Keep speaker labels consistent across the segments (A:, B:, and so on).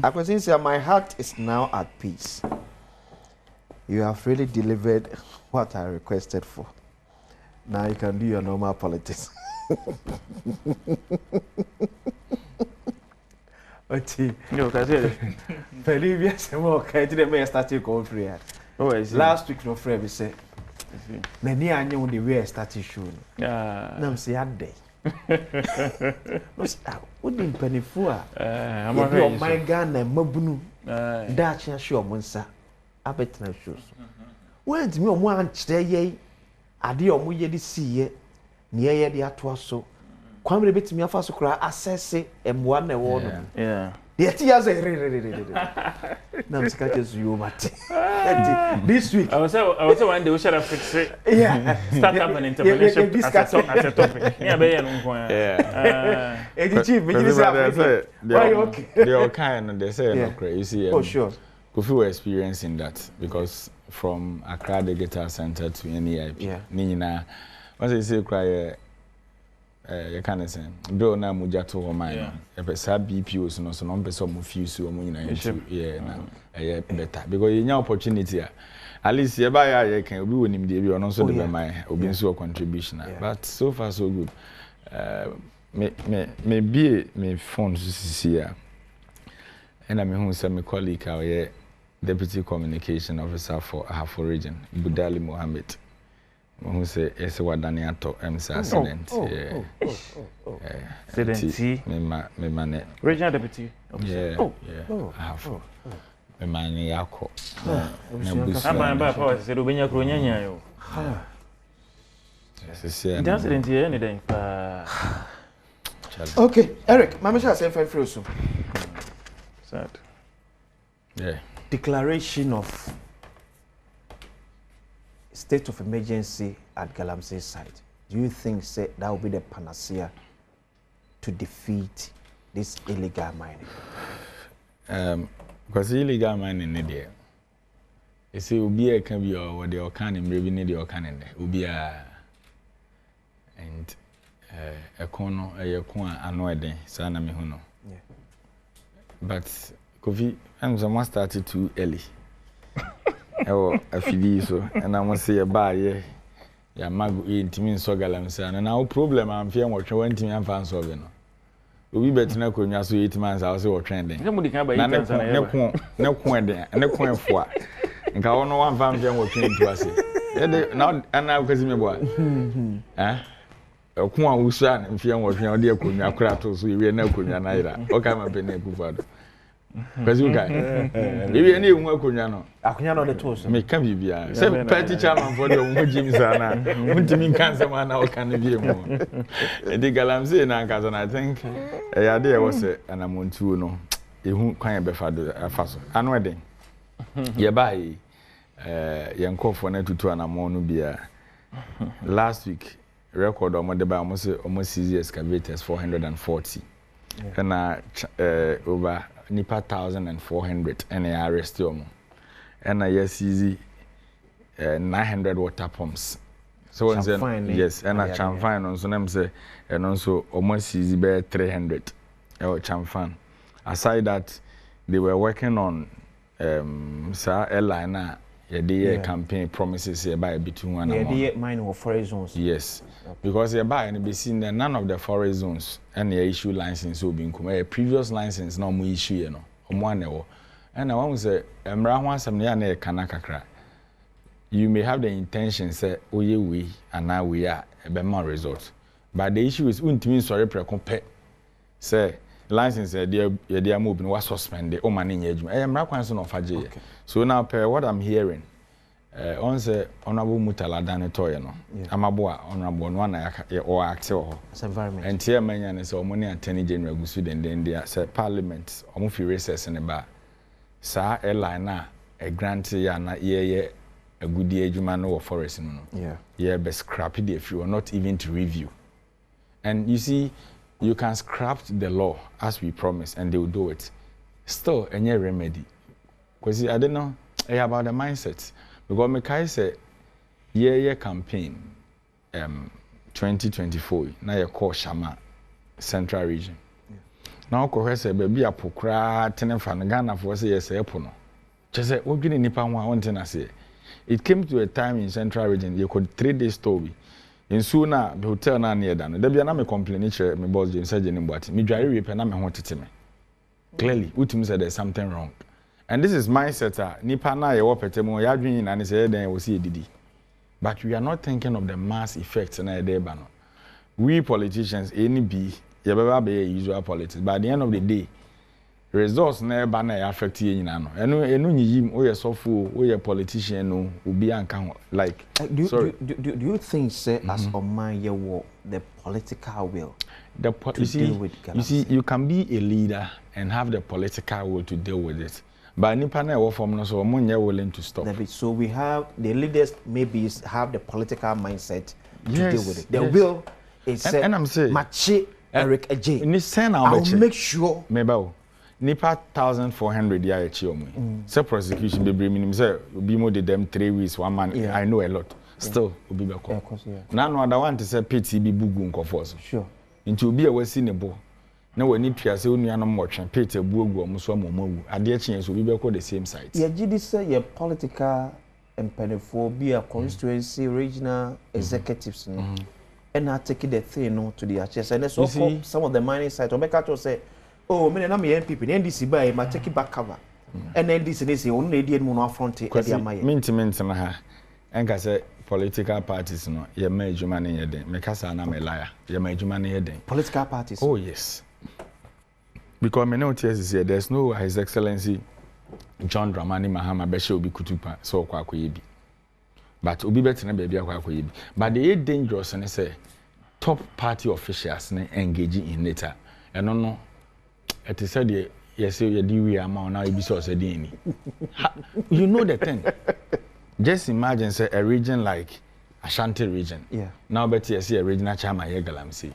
A: Akwasi said, my heart is now at peace. You have really delivered what I requested for. Now you can do your normal politics. No, because believe yes, okay. Today may start to go free. Last week, no friend, we say. Many I knew the way I started showing. Now see a day. What did penny for? I'm my gun and Mabunu. Dutch and sure, Monsa. I bet no shoes. Went me on one today, I dear Muye see near the Atwaso. Come a bit me off as cry, assess it, and one award. Yeah. The tears are now catches you, Mate. This week, I was one day we should have fixed it. Yeah, start up an entrepreneurship as a topic. Yeah, the chief,
B: they are kind and they say no crazy. Oh, sure. Kofi were experiencing that because from Accra the Guitar Center to NEIP. Yeah. Nina, once they say cry. You can't say. Do na muja to ho man. E be sa BPOs no so no be so mo fuse o mo nyina into yeah better because you nya opportunity at least you buy ya can obi wonim de bi ono so de be man obi nso contribution but so far so good. Me phone so sisi ya. And me hu say me colleague our deputy communication officer for Ahafo region Budali Mohammed. Who say it's a Wadaniato accident. Accident. Me man.
A: Regional deputy.
B: Yeah. Ahafo. Me man yako.
A: Aba power say do benya kronyanya yo. Accident here anything. Okay, Eric, mama shall say for free so. Sad.
B: Yeah.
A: Declaration of state of emergency at Galamsey site. Do you think that will be the panacea to defeat this illegal mining?
B: Because illegal mining in there, you see, ubi can be or the orkan in maybe need the orkan in there. Ubi and a corner a corner annoyed sana mehuno. Yeah. But Kofi, I'm someone started too early. Oh, I feel so, and I must say a bar, yeah. Mago intimi so Galamsey, and now problem I'm fearing what 20 million fans solving. We better not go near so 8 months, I'll say what trending. Nobody can buy no coin there, and no coin for. And I don't know one fan fearing what came to us. Now, and now because me boy. Eh? A coin who shan and fearing what you dear could not crack to so we are no could neither. Okay, my penny good. Because you can. Maybe any one Kunyano. I cannot the toast. Make come be. Some petty chairman for the Jimmy Sana. Muntimin cancer man, how can it be more? The Galamsey and Ankazan, I think a idea was an amontuno. You won't quite be a fast. Unwedding. Ye buy Yanko for net to an amonu beer. Last week, record on the by almost easy excavators 440. And over. Nipa 1,400 and I arrest you. And I yes easy 900 water pumps. So yes, and I chamfine on so them say and also almost easy by 300 chamfan. Aside that, they were working on Sir airliner a campaign promises by between one and
A: mine or forest zones.
B: Yes. Okay. Because you buy and be seen that none of the forest zones and the issue license will be a previous license no more issue, you know. And I want to say, you may have the intention say, oh yeah, we and now we are a better result. But the issue is sorry compare say license they are moving was suspended or money engagement. So now per what I'm hearing, on the honorable Mutala Danetoyano, Amaboa, honorable one or actor environment. And chairman is or money attorney general Gusu and then they say parliament, almost recess in a bar. Sir Elina, a grantee and a good age man or forest. Yeah, but scrappy if you are not even to review. And you see, you can scrap the law as we promised, and they will do it. Still, any remedy. Because I don't know about the mindset. Because Mekai said, campaign to 2024 na ye call Shama Central Region. Now ko say baby apokra tenefa no Ghana for say yes e pono. Che say odwene nipa ho a wonte na say. It came to a time in Central Region you could 3 days story. In sooner the hotel na near dan. There be na me complain chere me boss James say jeni boati. Me dware we pe na me ho tete me. Clearly, Utim said there's something wrong. And this is mindset. Nipa na ye wo pete mo ya dwen na ne say den wo see edidi. But we are not thinking of the mass effects na e dey ba no. We politicians any be ye be usual politics. But at the end of the day, results na ba na affect ye nyina no. Enu nyiyim o ye sofo o ye politician no obi anka like
A: do you think say as a man ye wo the political will to deal with
B: you see you can be a leader and have the political will to deal with it. But nipa na wo form no so mo nye willing to stop.
A: So we have the leaders maybe have the political mindset to deal with it. The will is
B: and I'm saying
A: Machi Eric Ajay.
B: I'll
A: make sure
B: meba nipa 1400 ya echi omo. Say prosecution be bring me say obi mo de them 3 weeks one man. Yeah. I know a lot. Still obi be call. Now no other one to say PTB bugu nkofo so.
A: Sure.
B: Nti obi a wasi ne bo. Na wani pia say onua no mo twen Peter buogu omo so amomawu. Ade echi so obi be call the same site.
A: Yeah, gidi say your political Mpensenpensenmu a constituency regional executives no. And I take the thing no to the chest. And so some of the mining sites Omeka say oh, me na me NPP, the NDC buy ma take it back cover. And NDC they say only dey mo no affront e dey amaye.
B: Mint na ha. Enka say political parties no, ye ma adwuma ne ye den. Me kasa na me liar. Ye ma adwuma ne ye den.
A: Political parties.
B: Oh yes. Because me know TSC there's no His Excellency John Dramani Mahama be she obi kutupa so kwa akoye bi. But obi better na baby akwa akoye bi. But the dangerous and say top party officials na engage in later. Eno no it is said yes you do we amount now you be so said any. You know the thing. Just imagine say a region like Ashanti region.
A: Yeah.
B: Now bet you see a regional chairman here galamsi.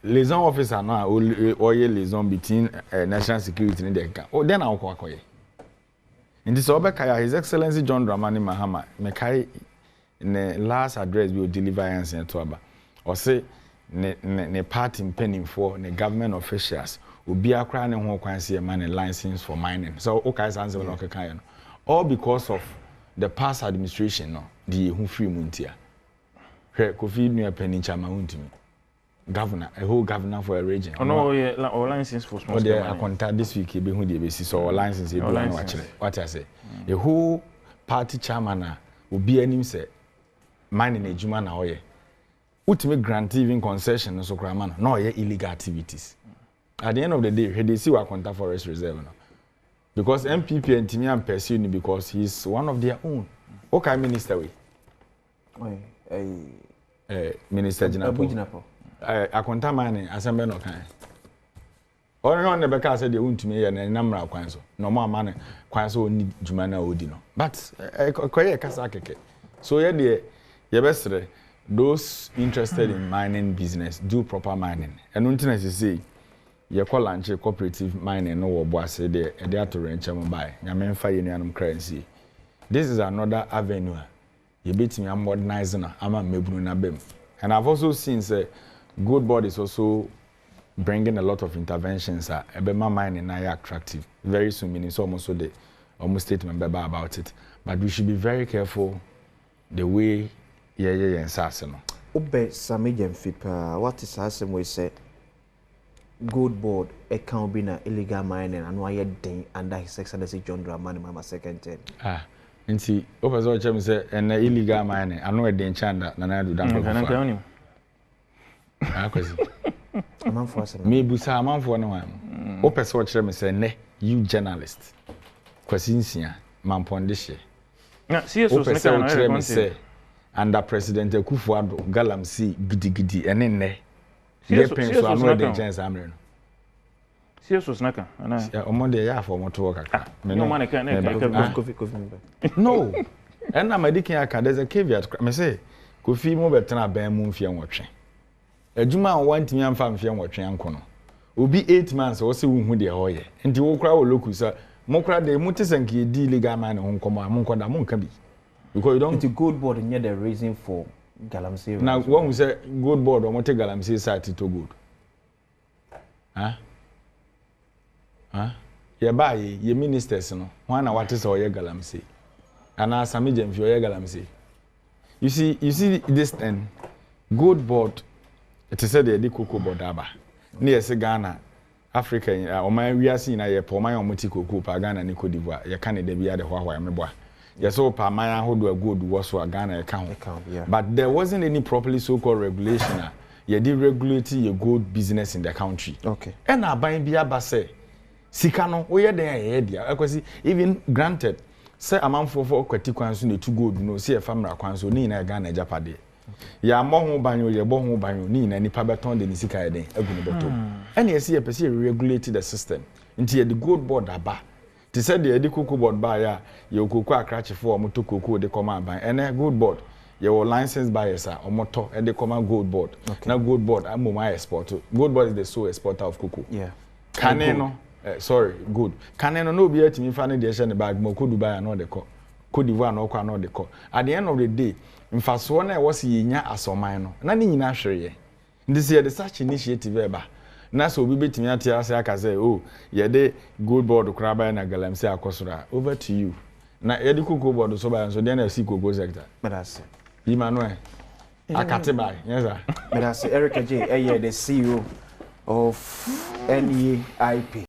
B: Liaison officer now or liaison between national security and the oh then I'll call you. In this Obekaya, His Excellency John Dramani Mahama, Mekai in the last address will deliver answer in Tuaba. Or say ne party pending for the government officials will be a crown and who can see a man license for mining. So okay, answer no kayan. All because of the past administration no, the who free muntia. Kofi near penny chama untimi. Governor, a whole governor for a region.
C: Oh no, yeah, or license for small.
B: There I contact this week be who the basis so license you what I say. A whole party chairman will be any say mining a juma na oye. Ultimate grant even concession so craman no illegal activities. At the end of the day, they see what contact forest reserve no. Because MPP and Timian pursue because he's one of their own. Okay, minister Minister Jinapo. Akonta mane asembe no kan o no be ka say de untumi ye na namra kwan so no mo amane kwan so oni djuma na odi no but koye kasa keke so ye de ye besre those interested in mining business do proper mining and untina say ye call launch cooperative mining no wo boase de e de atoro encham bai nyame mfa ye nuanum currency. This is another avenue ye betimi modernize na ama mebunu na bem. And I've also seen say Good Board is also bringing a lot of interventions. Ebema mining na attractive. Very soon, meaning so almost the almost statement about it. But we should be very careful the way and Sassano.
A: Obe Samijan Fipa, what is Sassam we say? Good Board, a can't be illegal mining and why you're under His Excellency John Dramani Mama second term.
B: And see, Opa Zocham say, and illegal mining. I know a danger that Nana do that. Me busa amanfo no wan o pese o kire me say ne you journalist kwasinsia mamponde hye
C: na CSO
B: so ne kire me say under president Akufo-Addo galamsey gidigidi ene ne ye penso anu de chance amre no
C: CSO snaka ana
B: omonde ya afọ moto kaka
C: me no man can
B: no and na medican aka there's a caveat me say Kofi mo betena ban mu mfie nwotwe Ejuma wantimi amfa mfie nwotwe anko no obi 8 months wo se wo hu de hoye nti wo kra wo lokusa mo kra de mu tesanke di legal man ho nkomo am nkoda mo nka bi because you don't
A: Good Board near the reason for galamsey
B: na won say gold board o mo te galamsey site to gold ye bae ye ministers no wan na wate say o ye galamsey ana sami jemfi o ye galamsey you see this thing gold board it is said the cocoa board aba na yes Ghana Africa o man we are seeing na ye po man o moti cocoa pa Ghana ni Cote d'Ivoire ye kan de bia de hwa me boa yes so pa man ahodo gold wo so Ghana ye kan but there wasn't any properly so called regulation ye did regulate your gold business in the country
A: okay
B: and aban bia ba say sika no wo ye den ye dia akwasi even granted say amanfo for kwati kwan so na tu gold no say e famra kwan so ni na Ghana japade ya mohu banyo ye bohu banyo ni na nipa beton de nisika ye den agu ne beto ene yesi ye pese regulate the system nti ye the gold board aba ti said the cocoa board ba ya ye cocoa akrache for omoto cocoa de come aban ene gold board ye wo license buyers a omoto e de come gold board na gold board amoma export gold board is the sole exporter of cocoa kane no sorry good kane no be atimi fa ne de hye ne bag mo ko Dubai na o de ko Cote d'Ivoire na o kwa na o de ko at the end of the day mfaso na e wo se yenya asoman no na ne nyina hwere ndi se ye the such initiative eba na so obi betimi ate ase aka say oh ye de gold board kura ba na galamsey akosora over to you na ye de cocoa board so ba so de na si cocoa sector
A: medase
B: Emmanuel akate bai yes sir
A: medase Eric J the CEO of NEIP